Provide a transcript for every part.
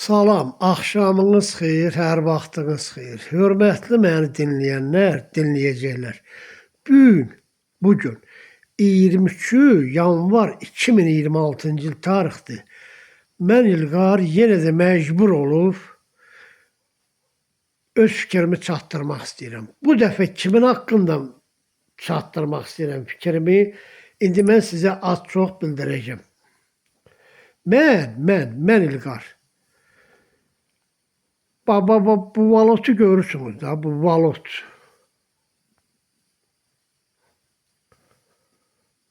Salam, axşamınız xeyir, hər vaxtınız xeyir. Hörmətli məni dinləyənlər, dinləyəcəklər. Bugün 23 yanvar 2026-cı il tarixdir. Mən İlqar yenə də məcbur olub öz fikrimi çatdırmaq istəyirəm. Bu dəfə kimin haqqında çatdırmaq istəyirəm fikrimi? İndi mən sizə az-çox bildirəcəm. Mən İlqar. Bu valotu görürsünüz da, bu valot.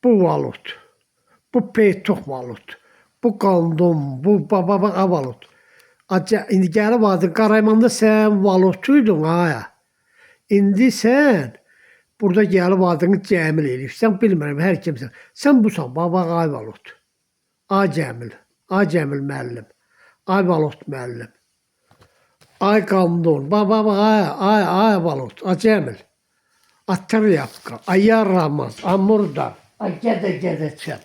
Bu valot. Bu peytoq valot. Bu qandon, bu valot. İndi gəlib adın Qaraymanda sən valotuydun ha. İndi sən burada gəlib adını Cəmil eləyirsən, bilmirəm hər kimsən. Sən busan, ay valot. Ay Cəmil müəllim. Ay valot müəllim. Ay qandon, ay valot, ay Cəmil. Ay Tryapka, ay Yaramaz, ay Murdar, ay Gedəcəm.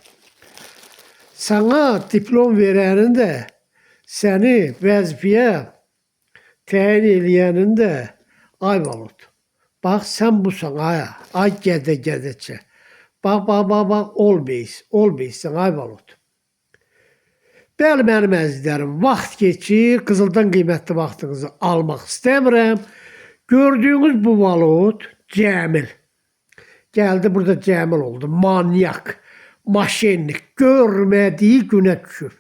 Sana diplom verənin də, səni vəzifəyə təyin eləyənin də, ay valot. Bax, sən busan, ay Gedəcəm. Bax, olmayırsan, ay valot. Bəli, mənim əzizlərim, vaxt keçir, qızıldan qiymətli vaxtınızı almaq istəmirəm. Gördüyünüz bu valot Cəmil. Gəldi, burada Cəmil oldu, manyak, maşenlik, görmədiyi günə düşür.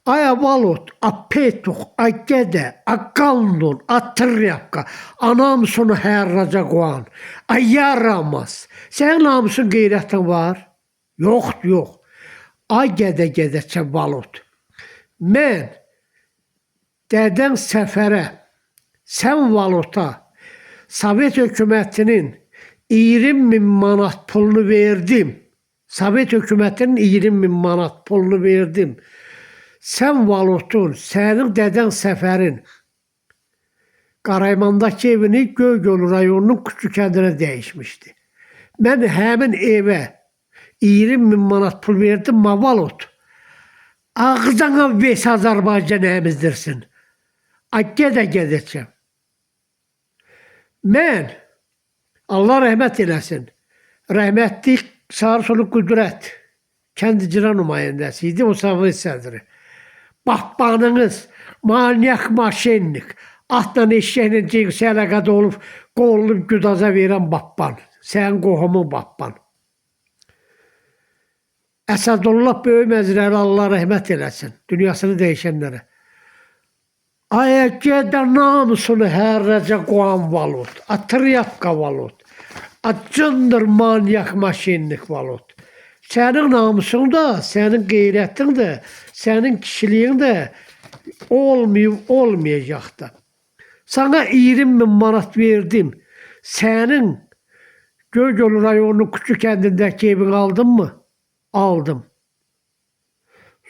Ay valot, ay peytoq, ay gədə, ay qandon, ay Tryapka, namusunu hərraca qoyan, ay Yaramaz. Sənin namusun qeyrətin var? Yox. Ay Gedəcəm valot. Mən dədən səfərə, sən valota, Sovet hökumətinin 20.000 manat pulunu verdim. Sovet hökumətinin 20.000 manat pulunu verdim. Sən valotun, sənin dədən səfərin Qaraymandakı evini Göygöl rayonunun Küçük kəndinə dəyişmişdi. Mən həmin evə 20.000 manat pul verdim, valot. Ağzına ves Azərbaycan əmizdirsin. Ay Gedəcəm. Mən, Allah rəhmət eləsin, rəhmətli Sarısulu Qüdrət, kənd icra nümayəndəsi idi, o Sovet sədri. Babbanınız, manyak maşenlik, atla eşəklə cinsi əlaqədə olub, qolunub güdaza verən babban, sənin qohumun babban. Əsədullah böyük məzrəli Allah rəhmət eləsin, dünyasını dəyişənlərə. Ay Gedə namusunu hərrəcə qoyan valot, ay Tryapka valot, ay cındır manyak maşinlik valot. Sənin namusun da, sənin qeyrətin də, sənin kişiliyin də olmayacaq da. Sana 20.000 manat verdim, sənin Göygöl rayonunun Küçük kəndindəki evini aldın mı? Aldım.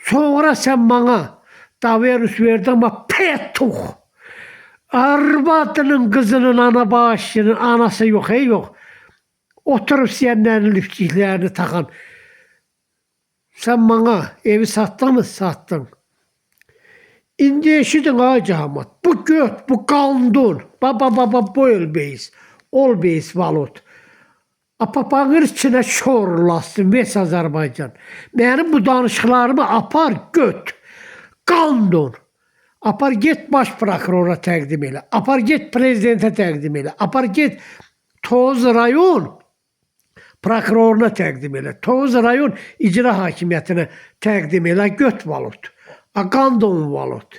Sonra sən bana daverus verdin ama peytoq. Arvadının kızının ana bağışçının anası yok. Oturup siyenlerin lüfçiklerini takan. Sen bana evi sattın mı? Sattın. İndi eşidin ağacı Ahmet. Bu göt, bu qandon. Bu olbeyiz valot. Papanın içine şorlasın ves Azərbaycan. Mənim bu danışıqlarımı apar göt, qandon. Apar get baş prokurora təqdim elə. Apar get prezidentə təqdim elə. Apar get Toz rayon prokuroruna təqdim elə. Toz rayon icra hakimiyyətinə təqdim elə. Göt valot. Qandon valot.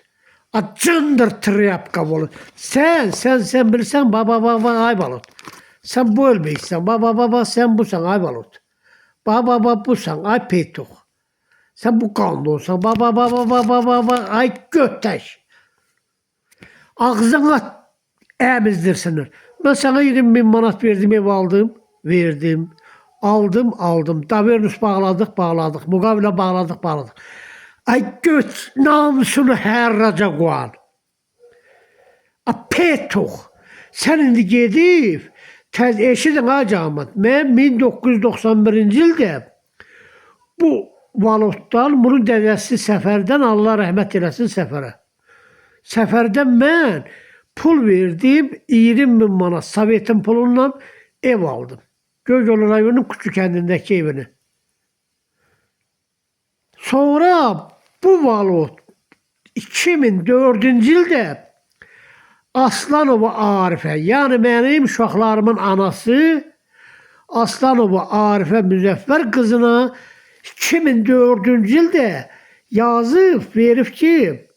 Cındır Tryapka valot. Sən bilsən ay valot. Sen bu ölmeysen, sen busan ay valot. Busan ay peytoq. Sen bu qandonsan, ay götəş. Ağzına əmizdirsinlər. Ben sana 20.000 manat verdim, ev aldım, verdim. Aldım. Davernus bağladık. Muqavilə bağladık. Ay göt namusunu hərraca qoyan. Ay peytoq. Sen indi gedib, eşidin Hacı Ahmet. Mən 1991-ci ildə bu valotdan, bunun dədəsi Səfərdən, Allah rəhmət eləsin Səfərə. Səfərdə mən pul verdim, 20.000 manat Sovetin pulundan ev aldım. Göygöl rayonunun Küçük kəndindəki evini. Sonra bu valot 2004-cü ildə Aslanova Arifə, yəni mənim uşaqlarımın anası Aslanova Arifə Müzəffər qızına 2004-cü ildə yazıb verib ki,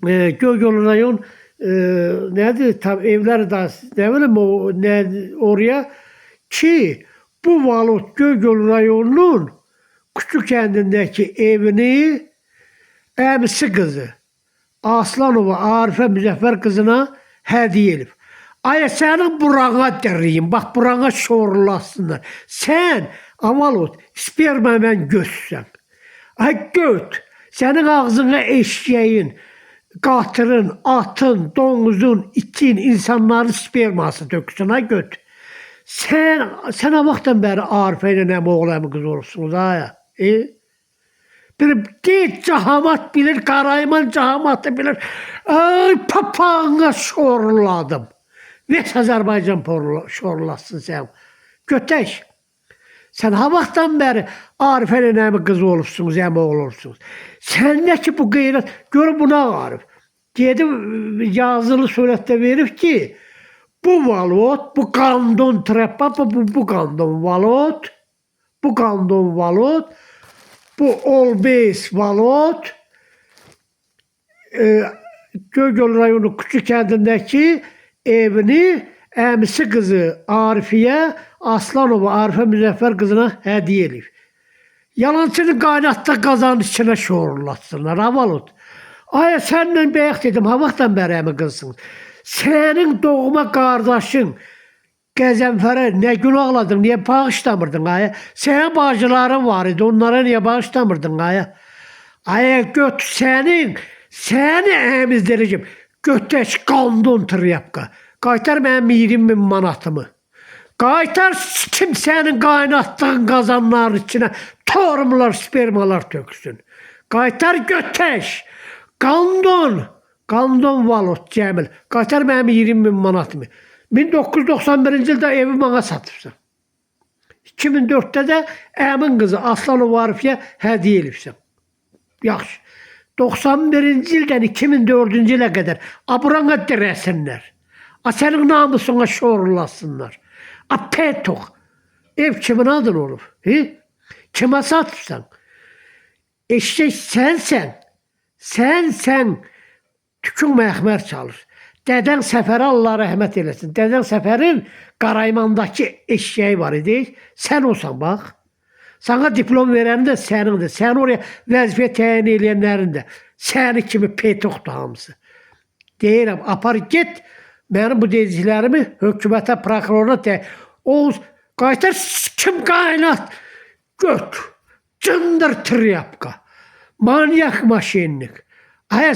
Göygöl rayon nədir, tam evlər də, nə bilim, oraya ki, bu valot Göygöl rayonunun Küçük kəndindəki evini əmisi qızı Aslanova Arifə Müzəffər qızına hədiyyə edib. Ay sənin burana dəriyim, bax burana şorlasınlar. Sən avalot sperma mən götürsən. Ay göt, sənin ağzına eşeğin, qatırın, atın, donuzun, itin, insanların sperması töksün, ay göt. Sən o vaxtdan bəri Arifə ilə həm oğlu həm qız olursunuz, aya. Bir deyil, cahamat bilir, Qarayman cahamatı bilir. Ay papağına şorladım. Veç Azərbaycan şorlasın sən. Götək. Sən ha vaxtdan bəri Arifə ilə həm qız olursunuz, həm oğlu olursunuz. Sən nə ki bu qeyrət, görün buna Arif. Dedim, yazılı surətdə verib ki, bu valot, bu qandon trəppa, bu qandon valot, bu qandon valot, bu Olbeys valot, Göygöl rayonu Küçük kəndindəki evini əmisi qızı Arifiyə Aslanova Arifə Müzəffər qızına hədiyyə edib. Yalançının qaynatda qazanın içinə şorlatsınlar, ha valot. Ay sənlə bəyək dedim, ha vaxtdan bəri əmi qızsınız. Sənin doğma qardaşın Qəzənfərə nə günahladın, niyə bağışlamırdın aya? Sənin bacıların var idi, onlara niyə bağışlamırdın aya? Aya göt səni əmizdirəcəm. Götək qandon tryapka. Qaytar mənim 20.000 manatımı. Qaytar kim sənin qaynatdığın qazanların içinə torumlar, spermalar töksün. Qaytar götək. Qandon valot Cəmil. Qaytar mənim 20.000 manatımı. 1991-ci ildə evi mənə satıbsan. 2004-də də əmin qızı Aslanova Arifəyə hədiyyə edibsən. Yaxşı. 91-ci ildən 2004-cü ilə qədər aburana dirəsinlər. Sənin namusuna şorlasınlar. Petok. Ev kimin adın olub? Kimə satıbsan? Eşək sənsən. Sən tükün məxmər çalır. Dədən Səfərə Allah rəhmət eləsin. Dədən Səfərin Qaraymandakı eşeği var idi. Sən olsan bax. Sana diplom verənin də sənindir. Sən oraya vəzifə təyin eləyənlərin də. Səni kimi peytoqdur hamısı. Deyirəm, apar get. Mənim bu dediklərimi hökumətə, prokurora təyin. Oğuz, qaytar kim qaynat. Göt. Cındır tryapka. Manyak maşinlik. Aya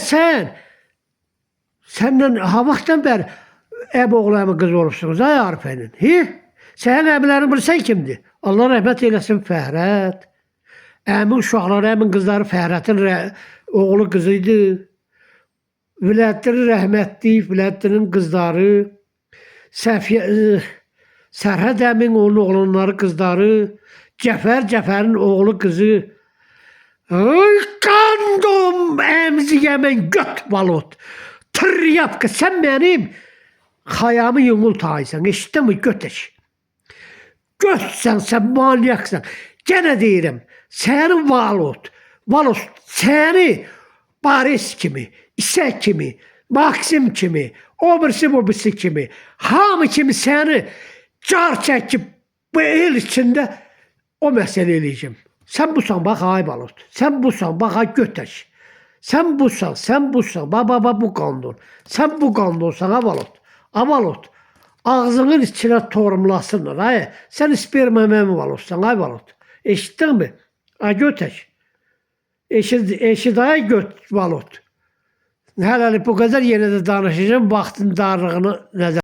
səndən ha vaxtdan bəri əb oğlu əmi qız olursunuz, ay Arifənin. Sənin əmilərin bilirsən kimdir? Allah rəhmət eləsin Fəhrət. Əmin uşaqları, əmin qızları Fəhrətin oğlu qızıydı. Vüləddin rəhmətli, Vüləddinin qızları. Sərhəd əmin onun oğlanları qızları. Cəfərin oğlu qızı. Ay qandom əmziyə mən göt valot. Tryapka, sən mənim xayamı yumultaysan, eşitdin mi götək? Götsən, sən manyaksan. Gənə deyirəm, sənin valot, səni Baris kimi, İsə kimi, Maksim kimi, o birisi kimi, hamı kimi səni car çəkib bu el içində o məsələ eləyəcəm. Sən busan, bax ay valot, sən busan, bax ay götək. Sən busan, baba bu qandon. Sən bu qandonsan, avalot. Avalot. Ağzının içinə torumlasınlar, ay. Sən sperma məmi valotsan, ay valot. Eşitdin mi? Ay götək. Eşid ay göt valot. Hələlik bu qədər yenə də danışacağım, vaxtın darlığını nəzər.